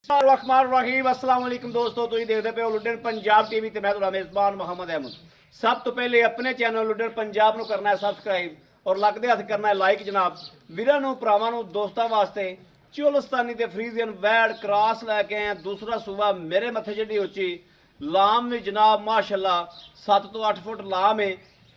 रहीम अस्सलाम वालेकुम दोस्तों, तुम देखते पे हो लुडन पंजाब टीवी ते मैं तुम्हारा मेजबान मोहम्मद अहमद। सब तो पहले अपने चैनल लुडन पंजाब ਨੂੰ करना है सबसक्राइब और लगते हथ करना है लाइक। जनाब वीरां ਨੂੰ ਭਰਾਵਾਂ ਨੂੰ ਦੋਸਤਾਂ ਵਾਸਤੇ ਚੋਲਸਤਾਨੀ ਤੇ ਫਰੀਜ਼ੀਅਨ ਵੈੜ ਕ੍ਰਾਸ ਲੈ ਕੇ ਆਏ। दूसरा सूबा मेरे मथे ਜਿਹੜੀ ਉੱਚੀ ਲਾਮ ਵੀ जनाब माशाल्लाह 7 ਤੋਂ 8 फुट लाम है।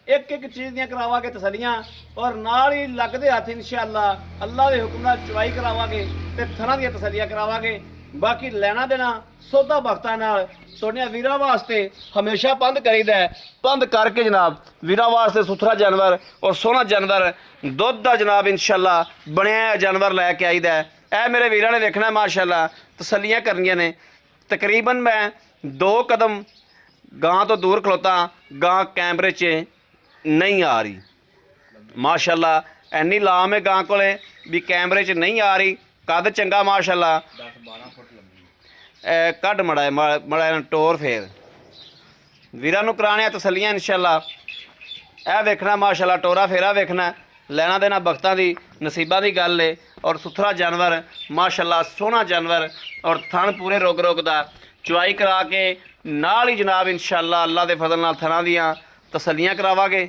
एक एक चीज़ ਦੀਆਂ ਕਰਾਵਾਂਗੇ ਤਸੱਲੀਆਂ और ਨਾਲ ਹੀ ਲੱਗਦੇ ਹੱਥ इंशाअल्लाह अल्लाह के हुक्म ਨਾਲ ਚੁਆਈ ਕਰਾਵਾਂਗੇ ਤੇ ਥਣਾ ਦੀਆਂ ਤਸੱਲੀਆਂ ਕਰਾਵਾਂਗੇ। बाकी लेना देना सौदा वक्तां नाल सोनिया वीरां वास्ते हमेशा बंद करीदा है। बंद करके जनाब वीरां वास्ते सुथरा जानवर और सोहना जानवर दुध दा जनाब इंशाअल्लाह बनया जानवर लैके आईदा है। ए मेरे वीरां ने देखना माशाअल्लाह तसल्लियां करनियां ने। तकरीबन मैं 2 कदम गां तो दूर खलोता, गां कैमरे च नहीं आ रही माशाअल्लाह। एनी लाम है गां कोले भी कैमरे च नहीं आ रही। कद चंगा माशाअल्लाह 10-12 फुट लंबी कड मड़ा टोर फेर वीरां नूं कराने तसल्लियां इंशाअल्लाह। यह वेखना माशाअल्लाह टोरा फेरा वेखना। लेना देना बख्तां दी नसीबां दी गल है और सुथरा जानवर माशाअल्लाह सोहना जानवर और थन पूरे रोग रोग दा चुआई करा के नाल ही जनाब इंशाअल्लाह अल्लाह दे फजल नाल थना दियां तसल्लियां करावांगे।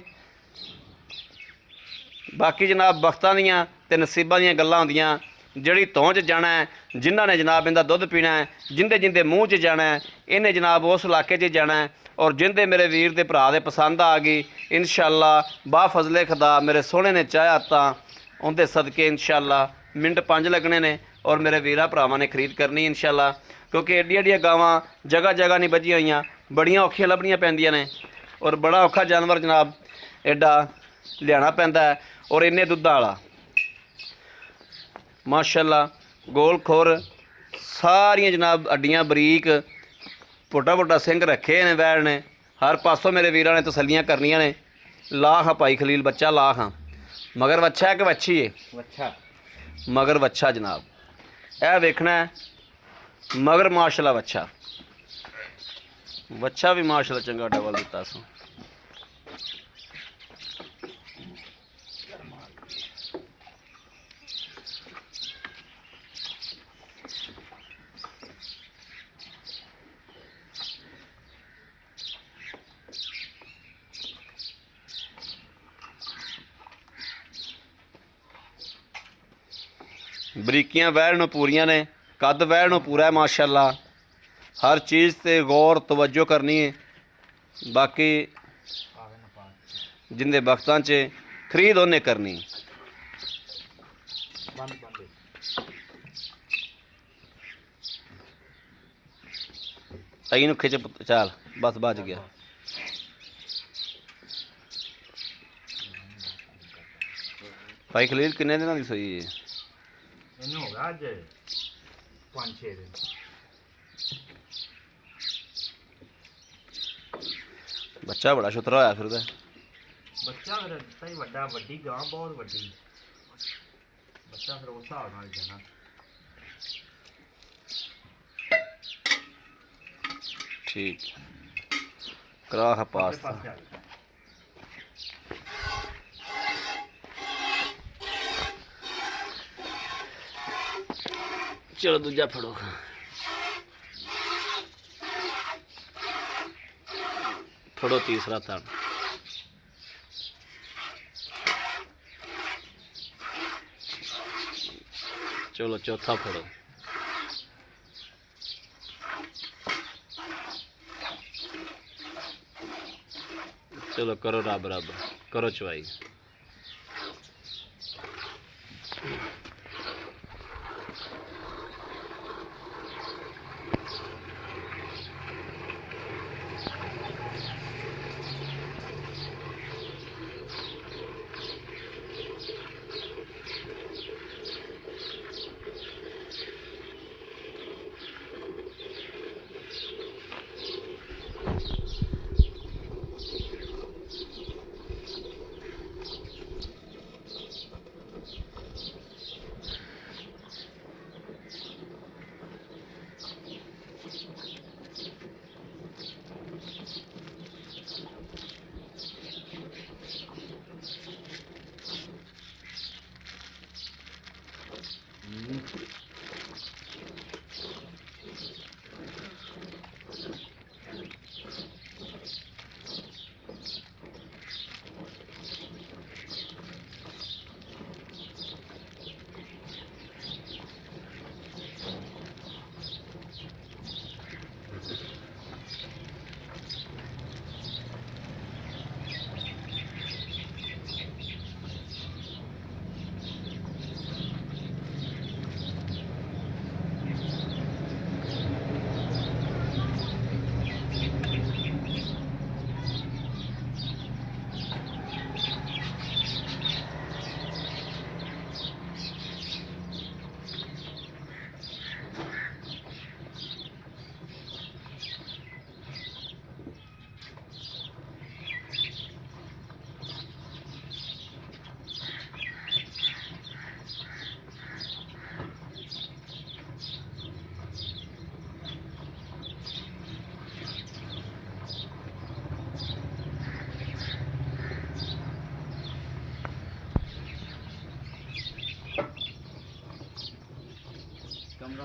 बाकी जनाब बख्तां दियां ते नसीबां दियां गल्लां हुंदियां। जिहड़ी तौं च जाना है, जिन्हां ने जनाब इहदा दुध पीना है, जिंदे जिंदे मूँह च जाना है, इन्हें जनाब उस इलाके च जाना है। और जिंदे मेरे वीर दे भरा दे पसंद आ गई इंशाअल्लाह बा फजले खुदा मेरे सोहने ने चाहया तां उनके सदके इंशाअल्लाह मिनट 5 लगने ने और मेरे वीरां भरावां ने खरीद करनी इंशाअल्लाह। क्योंकि एड्डियां एड्डियां गावां जगह जगह नहीं बजियां होईयां, बड़ियां औखियां लभनियां पैंदियां ने और बड़ा औखा जानवर जनाब एड्डा लियाना पैंदा है। और इन्ने दुद्धां वाला माशाअल्लाह गोल खोर सारियां जनाब अड्डियां बरीक पोटा पोटा सिंह रखे ने वैड़ ने। हर पासों मेरे वीरां ने तसल्लियां करनियां ने। लाख हाँ भाई खलील बच्चा लाख हाँ। मगर वच्छा है कि वच्छी है? वच्छा मगर वच्छा जनाब यह वेखना है मगर माशाअल्लाह वच्छा वच्छा भी माशाअल्लाह चंगा डबल दिता सो। बरीकियां वैड़ नूं पूरियां ने, कद वैड़ नूं पूरा है माशाअल्लाह। हर चीज़ ते गौर तवज्जो करनी है। बाकी जिंदे वक्तां च खरीद उन्हें करनी। आई नूं खिच चाल बस बच गया। भाई खलील किन्ने दिनां दी सोई है? इन्हों हो गया अज 5-6 दिन। बच्चा बड़ा शुतरा होया फिर बच्चा फिर दिता ही वड्डा, वड्डी गां बहुत वड्डी बच्चा फिर उस हिसाब नाल जाना। ठीक करा है पास चलो दूजा फड़ो फड़ो तीसरा था। चलो चौथा फड़ो। चलो करो रब रब करो चवाई।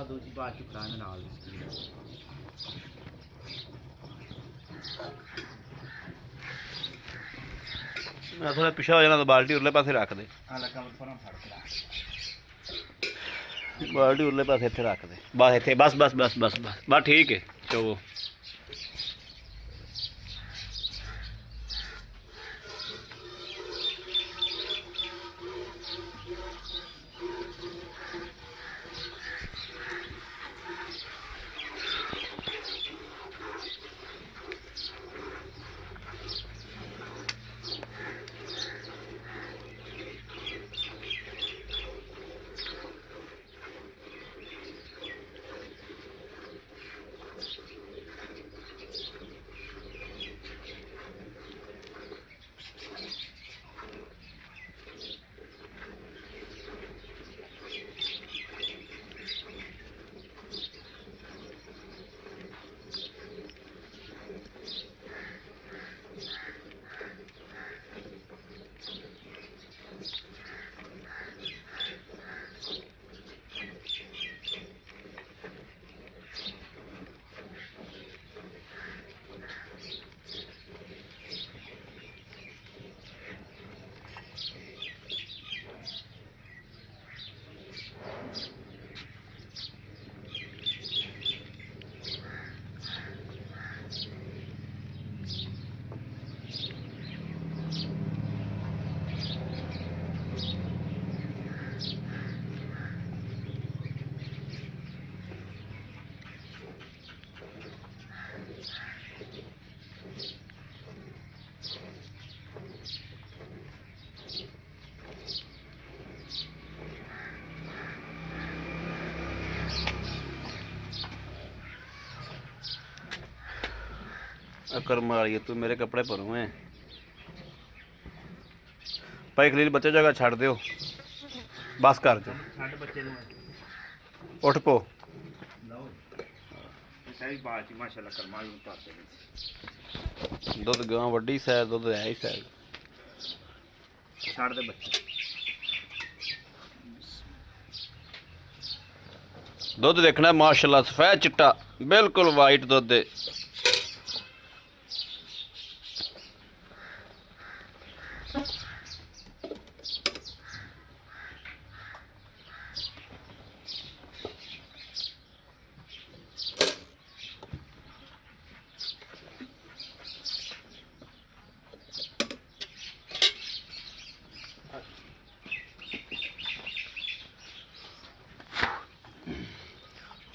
ਆ ਦੂਜੀ ਬਾਅਦ ਚ ਫੜਾਂ ਨਾਲ ਮੈਂ ਥੋੜਾ ਪਿਛਾ ਹੋ ਜਾਣਾ ਤਾਂ ਬਾਲਟੀ ਉਰਲੇ ਪਾਸੇ ਰੱਖ ਦੇ। ਆ ਲੱਗਾ ਫਰਾਂ ਫੜ ਕੇ ਬਾਲਟੀ ਉਰਲੇ ਪਾਸੇ ਇੱਥੇ ਰੱਖ ਦੇ। ਬਸ ਇੱਥੇ ਬਸ ਬਸ ਬਸ ਬਸ ਬਸ ਬਸ ਠੀਕ ਹੈ ਚਲੋ। कर्म वाली तू मेरे कपड़े पर हुए भाई खलील बच्चे जगह छड़ दो बस कर जो ਛੱਡ ਬੱਚੇ ਨੂੰ उठ पो ਲਓ ਇਹ ਸਾਰੀ ਬਾਤ ਹੀ ਮਾਸ਼ਾਅੱਲਾ ਕਰਮਾਂ ਨੂੰ ਪਾਤੇ ਨੇ दुध गां वड्डी सैर दुध है ही सैर ਛੱਡ ਦੇ ਬੱਚੇ दुध देखना माशाल्लाह सफेद चिट्टा बिल्कुल वाइट दुध दे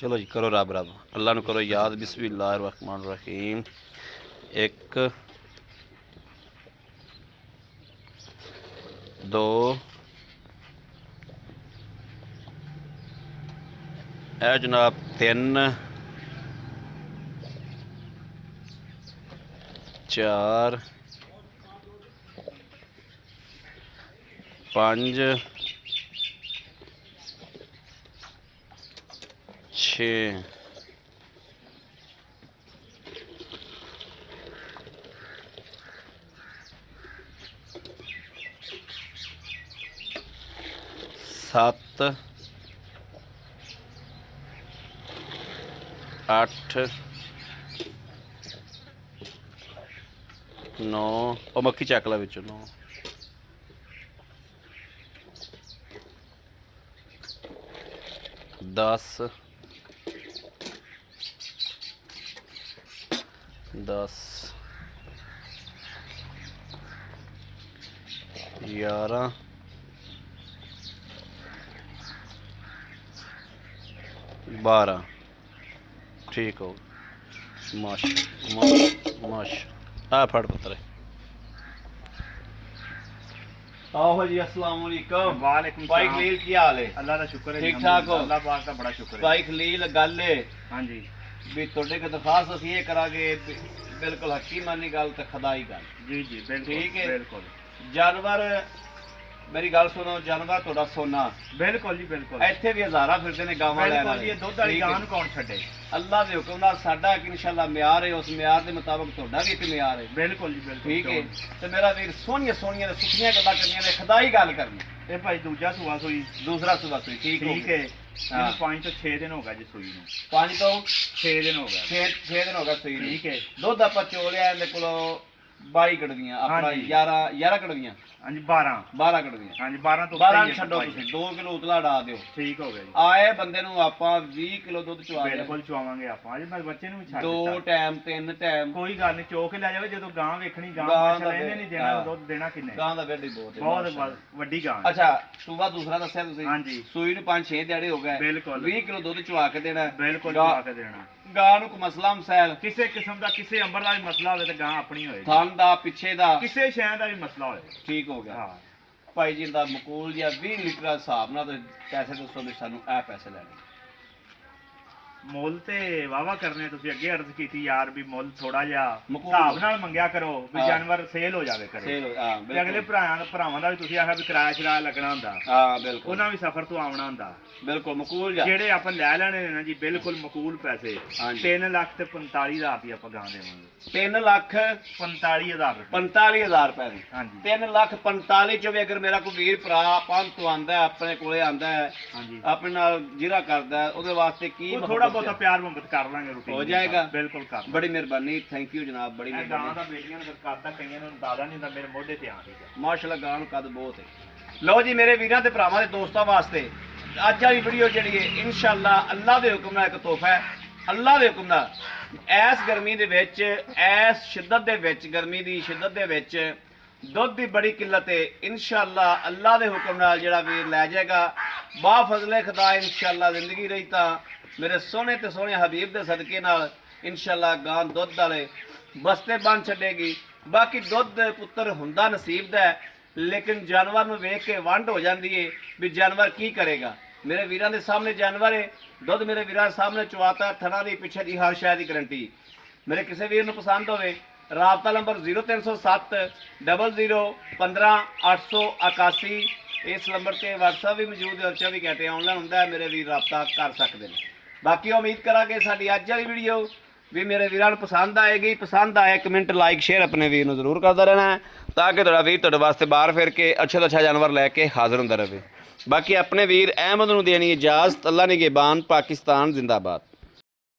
चलो जी करो रब रब अल्लाह नु करो याद बिस्मिल्लाहिर रहमानिर रहीम। एक दो ए जनाब तीन चार पांच छे सत्त अठ नौ और मक्खी चक ला विच 9 10 10 11 12 ठीक हो माश आ फट पुत्र आओ जी अस्सलाम वालेकुम। वालेकुम भाई सलाम। खलील की हाल है? अल्लाह का शुक्र है ठीक ठाक हो? अल्लाह पाक का बड़ा शुक्र है भाई खलील गल है हाँ जी भी ਤੁਹਾਡੇ ਕੋਲ ਦਰਖਾਸਤ ਅਸੀਂ ਇਹ ਕਰਾਂਗੇ ਬਿਲਕੁਲ ਹਕੀਮਾਨੀ ਗੱਲ ਤੇ ਖੁਦਾਈ ਗੱਲ। जी जी बिल्कुल ठीक है। बिल्कुल ਜਾਨਵਰ ਮੇਰੀ ਗੱਲ ਸੁਣੋ ਜਾਨਵਰ ਤੁਹਾਡਾ ਸੋਨਾ बिल्कुल जी बिल्कुल ਇੱਥੇ ਵੀ ਹਜ਼ਾਰਾਂ ਫਿਰਦੇ ਨੇ ਗਾਵਾਂ ਲੈਣ बिल्कुल जी ये दुध वाली ठीक है। गां कौन छड़े ਅੱਲਾਹ ਦੇ ਹੁਕਮ ਨਾਲ ਸਾਡਾ ਇੱਕ ਇਨਸ਼ਾਅੱਲਾ ਮਿਆਰ ਹੈ ਉਸ ਮਿਆਰ ਦੇ ਮੁਤਾਬਕ ਤੁਹਾਡਾ ਵੀ ਇੱਕ ਮਿਆਰ ਹੈ बिल्कुल जी बिल्कुल ਠੀਕ ਹੈ ਤੇ ਮੇਰਾ ਵੀਰ ਸੋਹਣੀਆਂ ਸੋਹਣੀਆਂ ਤੇ ਸੁਖੀਆਂ ਗੱਲਾਂ ਕਰਨੀਆਂ ਨੇ ਖੁਦਾਈ ਗੱਲ ਕਰਨੀ ये भाई दूजा सुआ सुई ਦੂਸਰਾ ਸੁਭਾ ਸੋਈ ਠੀਕ ਹੋ ठीक ਗਿਆ। है ਇਹਨੂੰ 5 ਤੋਂ 6 ਦਿਨ ਹੋ ਗਿਆ ਜੀ ਸੂਈ ਨੂੰ 5 ਤੋਂ 6 ਦਿਨ ਹੋ ਗਿਆ 6 ਦਿਨ ਹੋ ਗਏ ਸੂਈ ਨੂੰ। ਠੀਕ ਹੈ ਦੁੱਧ ਆਪਾਂ ਚੋਲਿਆ ਇਹਦੇ ਕੋਲੋਂ 22 ਕੜਵੀਆਂ ਆਪਣਾ ਹਾਂਜੀ। 11 ਕੜਵੀਆਂ ਹਾਂਜੀ 12 12 ਕੜਵੀਆਂ ਹਾਂਜੀ 12 ਤੋਂ 12 ਉੱਤੇ ਹੀ ਹੈ ਛੱਡੋ ਭਾਈ। ਤੁਸੀਂ 2 ਕਿਲੋ ਉਤਲਾ ਡਾ ਦਿਓ। ਠੀਕ ਹੋ ਗਿਆ ਜੀ ਆਏ ਬੰਦੇ ਨੂੰ ਆਪਾਂ 20 ਕਿਲੋ ਦੁੱਧ ਚਵਾ ਦਿਆਂਗੇ। ਬਿਲਕੁਲ ਚਵਾਵਾਂਗੇ ਆਪਾਂ ਅਜੇ ਮੈਂ ਬੱਚੇ ਨੂੰ ਵੀ ਛੱਡ 2 ਦਿੱਤਾ ਟਾਈਮ 3 ਟਾਈਮ ਕੋਈ ਗੱਲ ਨਹੀਂ ਚੋ ਕੇ ਲੈ ਜਾਵੇ ਜਦੋਂ ਗਾਂ ਵੇਖਣੀ ਗਾਂ ਗਾਂ ਮੱਛਰ ਦਾ ਇਹਨੇ ਫਿਰ- ਨਹੀਂ ਦੇਣਾ ਹਾਂ। ਦੁੱਧ ਦੇਣਾ ਕਿੰਨੇ ਗਾਂ ਦਾ ਵੇਡੀ ਬਹੁਤ ਹੈ ਬਹੁਤ ਮਾਸ਼ਾਅੱਲਾ। ਵੱਡੀ ਗਾਂ ਹੈ। ਅੱਛਾ ਸੂਬਾ ਦੂਸਰਾ ਦੱਸਿਆ ਤੁਸੀਂ ਹਾਂਜੀ ਸੂਈ ਨੂੰ 5-6 ਦਿਹਾੜੇ ਹੋ ਗਏ ਬਿਲਕੁਲ 20 ਕਿਲੋ ਦੁੱਧ ਚਵਾ ਕੇ ਦੇਣਾ ਬਿਲਕੁਲ ਗਾਂ- ਚਵਾ ਕੇ ਦੇਣਾ ਗਾਂ ਨੂੰ ਕੋਈ ਮਸਲਾ ਮਸੈਲ ਕਿਸੇ ਕਿਸਮ ਦਾ ਕਿਸੇ ਅੰਬਰ ਦਾ ਵੀ ਮਸਲਾ ਹੋਵੇ ਤਾਂ ਗਾਂ ਆਪਣੀ ਹੋਏ ਥਣ ਦਾ ਪਿੱਛੇ ਦਾ ਕਿਸੇ ਸ਼ੈ ਦਾ ਵੀ ਮਸਲਾ ਹੋਵੇ ਠੀਕ ਹੋ ਗਿਆ ਹਾਂ ਭਾਈ ਜੀ ਦਾ ਮਕੂਲ ਜਾਂ 20 ਲੀਟਰ ਦਾ ਹਿਸਾਬ ਨਾਲ ਤੁਸੀਂ ਪੈਸੇ ਦੱਸੋ ਵੀ ਸਾਨੂੰ ਇਹ ਪੈਸੇ ਲੈਣੇ ਮੁੱਲ ਤੇ ਵਾਵਾ ਕਰਨੇ ਤੁਸੀਂ ਅੱਗੇ ਅਰਜ਼ ਕੀਤੀ ਯਾਰ ਵੀ ਮੁੱਲ ਥੋੜਾ ਜਿਹਾ ਮੁਕੂਲ। ਹਿਸਾਬ ਨਾਲ ਮੰਗਿਆ ਕਰੋ ਵੀ ਹਾਂ। ਜਾਨਵਰ ਸੇਲ ਹੋ ਜਾਵੇ ਕਰੇ ਸੇਲ ਹਾਂ ਤੇ ਅਗਲੇ ਭਰਾਵਾਂ ਦਾ ਵੀ ਤੁਸੀਂ ਆਖਿਆ ਵੀ ਕਿਰਾਇਆ ਸ਼ਰਾਇਆ ਲੱਗਣਾ ਹੁੰਦਾ ਹਾਂ ਬਿਲਕੁਲ ਉਹਨਾਂ ਵੀ ਸਫ਼ਰ ਤੋਂ ਆਉਣਾ ਹੁੰਦਾ ਬਿਲਕੁਲ ਮਕੂਲ ਜਾ ਜਿਹੜੇ ਆਪਾਂ ਲੈ ਲੈਣੇ ਨੇ ਨਾ ਜੀ ਬਿਲਕੁਲ ਮਕੂਲ ਪੈਸੇ ਹਾਂਜੀ। 3 ਲੱਖ ਤੇ 45,000 ਦੀ ਆਪਾਂ ਗਾਂ ਦੇਵਾਂਗੇ 3 ਲੱਖ 45,000 ਰੁਪਏ 45,000 ਰੁਪਏ ਦੀ ਹਾਂਜੀ 3 ਲੱਖ 45 ਚੋਂ ਵੀ ਅਗਰ ਮੇਰਾ ਕੋਈ ਵੀਰ ਭਰਾ ਪੰਜ ਤੋਂ ਆਂਦਾ ਆਪਣੇ ਕੋਲੇ ਆਂਦਾ ਹੈ ਹਾਂਜੀ ਆਪਣੇ ਨਾਲ ਜਿਹੜਾ ਕਰਦਾ ਹੈ, ਉਹਦੇ ਵਾਸਤੇ ਕੀ ਉਹ ਥੋੜਾ ਮੁਹੱਬਤ ਬਹੁਤਾ ਹੈ? ਪਿਆਰ ਮੁਹੱਬਤ ਕਰ ਲਾਂਗੇ ਰੂਟੀਨ ਹੋ ਜਾਏਗਾ। ਬਿਲਕੁਲ ਕਰ ਲਾਂਗੇ। ਬੜੀ ਮਿਹਰਬਾਨੀ ਥੈਂਕ ਯੂ ਜਨਾਬ ਬੜੀ ਇਹ ਗਾਂ ਮਿਹਰਬਾਨੀ ਦਾ ਬੇਟੀਆਂ ਨੂੰ ਫਿਰ ਕਰਦਾ ਕਈਆਂ ਨੂੰ ਦਾਦਾ ਨਹੀਂ ਹੁੰਦਾ ਮੇਰੇ ਮੋਢੇ ਤੇ ਆ ਠੀਕ ਹੈ ਮਾਸ਼ਾਅੱਲਾ ਗਾਂ ਨੂੰ ਕੱਦ ਬਹੁਤ ਹੈ ਲਓ ਜੀ ਮੇਰੇ ਵੀਰਾਂ ਤੇ ਭਰਾਵਾਂ ਦੇ ਦੋਸਤਾਂ ਵਾਸਤੇ ਅੱਜ ਵਾਲੀ ਵੀਡੀਓ ਜਿਹੜੀ ਹੈ ਇਨਸ਼ਾਅੱਲਾ ਅੱਲਾਹ ਦੇ ਹੁਕਮ ਨਾਲ ਇੱਕ ਤੋਹਫਾ ਹੈ ਅੱਲਾਹ ਦੇ ਹੁਕਮ ਨਾਲ ਐਸ ਗਰਮੀ ਦੇ ਵਿੱਚ ਐਸ ਸ਼ਿੱਦਤ ਦੇ ਵਿੱਚ ਗਰਮੀ ਦੀ ਸ਼ਿੱਦਤ ਦੇ ਵਿੱਚ ਦੁੱਧ ਦੀ ਬੜੀ ਕਿੱਲਤ ਹੈ ਇਨਸ਼ਾਅੱਲਾ ਅੱਲਾਹ ਦੇ ਹੁਕਮ ਨਾਲ ਜਿਹੜਾ ਵੀਰ ਲੈ ਜਾਏਗਾ ਬਾ ਫਜ਼ਲੇ ਖੁਦਾ ਇਨਸ਼ਾਅੱਲਾ ਜ਼ਿੰਦਗੀ ਰਹੀ ਤਾਂ ਮੇਰੇ ਸੋਹਣੇ ਤੇ ਸੋਹਣੇ ਹਬੀਬ ਦੇ ਸਦਕੇ ਨਾਲ ਇਨਸ਼ਾਅੱਲਾ ਗਾਂ ਦੁੱਧ ਵਾਲੇ ਬਸਤੇ ਬੰਨ ਛੱਡੇਗੀ ਬਾਕੀ ਦੁੱਧ ਪੁੱਤਰ ਹੁੰਦਾ ਨਸੀਬ ਦਾ ਹੈ ਲੇਕਿਨ ਜਾਨਵਰ ਨੂੰ ਵੇਖ ਕੇ ਵੰਡ ਹੋ ਜਾਂਦੀ ਏ ਵੀ ਜਾਨਵਰ ਕੀ ਕਰੇਗਾ ਮੇਰੇ ਵੀਰਾਂ ਦੇ ਸਾਹਮਣੇ ਜਾਨਵਰ ਹੈ ਦੁੱਧ ਮੇਰੇ ਵੀਰਾਂ ਦੇ ਸਾਹਮਣੇ ਚਵਾਤਾ ਥਣਾ ਦੀ ਪਿੱਛੇ ਦੀ ਹਰ ਸ਼ੈ ਦੀ ਗਾਰੰਟੀ ਮੇਰੇ ਕਿਸੇ ਵੀਰ ਨੂੰ ਪਸੰਦ ਹੋਵੇ ਰਾਬਤਾ ਨੰਬਰ 0307 00 15 881 ਇਸ ਨੰਬਰ ਤੇ WhatsApp ਵੀ ਮੌਜੂਦ ਹੈ ਔਰ 24 ਘੰਟੇ ਆਨਲਾਈਨ ਹੁੰਦਾ ਹੈ ਮੇਰੇ ਵੀਰ ਰਾਬਤਾ ਕਰ ਸਕਦੇ ਨੇ ਬਾਕੀ ਉਮੀਦ ਕਰਾਂਗੇ ਸਾਡੀ ਅੱਜ ਵਾਲੀ ਵੀਡੀਓ ਵੀ ਮੇਰੇ ਵੀਰਾਂ ਨੂੰ ਪਸੰਦ ਆਏਗੀ ਪਸੰਦ ਆਏ ਕਮੈਂਟ ਲਾਈਕ ਸ਼ੇਅਰ ਆਪਣੇ ਵੀਰ ਨੂੰ ਜ਼ਰੂਰ ਕਰਦਾ ਰਹਿਣਾ ਹੈ ਤਾਂ ਕਿ ਤੁਹਾਡਾ ਵੀਰ ਤੁਹਾਡੇ ਵਾਸਤੇ ਬਾਹਰ ਫਿਰ ਕੇ ਅੱਛਾ ਤੋਂ ਅੱਛਾ ਜਾਨਵਰ ਲੈ ਕੇ ਹਾਜ਼ਰ ਹੁੰਦਾ ਰਹੇ ਬਾਕੀ ਆਪਣੇ ਵੀਰ ਅਹਿਮਦ ਨੂੰ ਦੇਣੀ ਇਜਾਜ਼ਤ ਅੱਲਾ ਨਿਗਹਿਬਾਨ ਪਾਕਿਸਤਾਨ ਜ਼ਿੰਦਾਬਾਦ